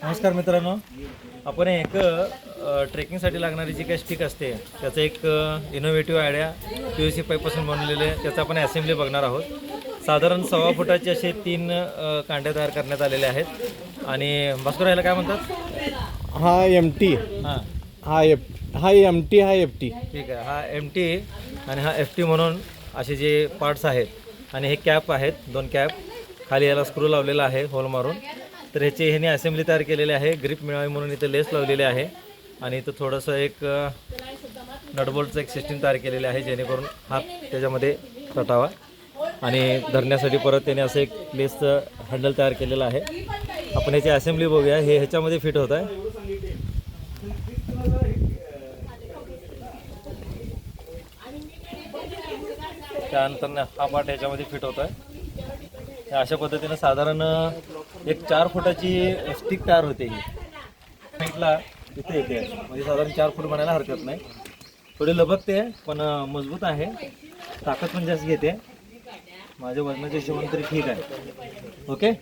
नमस्कार मित्रांनो, आपण एक ट्रेकिंगसाठी लागणारी जी काही स्टिक असते त्याचं एक इनोव्हेटिव्ह आयडिया PVC पाईपपासून बनवलेले त्याचं आपण असेंब्ली बघणार आहोत. साधारण 1.25 फुटाचे असे 3 कांड्या तयार करण्यात आलेले आहेत. आणि भास्कर याला काय म्हणतात? हा MT, हां हा MT, हा FT. ठीक आहे. हा MT आणि हा FT म्हणून असे जे पार्ट्स आहेत आणि हे कॅप आहेत, 2 कॅप. खाली याला स्क्रू लावलेला आहे होल मारून. तर ह्याची ह्याने असेंब्ली तयार केलेली आहे. ग्रिप मिळावी म्हणून इथं लेस लावलेली आहे आणि इथं थोडंसं एक नटबोल्टचं एक सिस्टीम तयार केलेली आहे जेणेकरून हात त्याच्यामध्ये तटावा. आणि धरण्यासाठी परत त्याने असं एक लेसचं हँडल तयार केलेलं आहे. आपण ह्याची असेंब्ली बघूया. हे ह्याच्यामध्ये फिट होत आहे. त्यानंतर हा पार्ट ह्याच्यामध्ये फिट होत आहे. अशा पद्धतीनं साधारण एक 4 फुटाची स्टिक तयार होते. ही साईडला इथे येते, म्हणजे साधारण 4 फूट बनायला हरकत नाही. थोडी लबकते पण मजबूत आहे. ताकद पण जास्त घेते. माझ्या वजनाच्या हिशोबाने तरी ठीक आहे. ओके.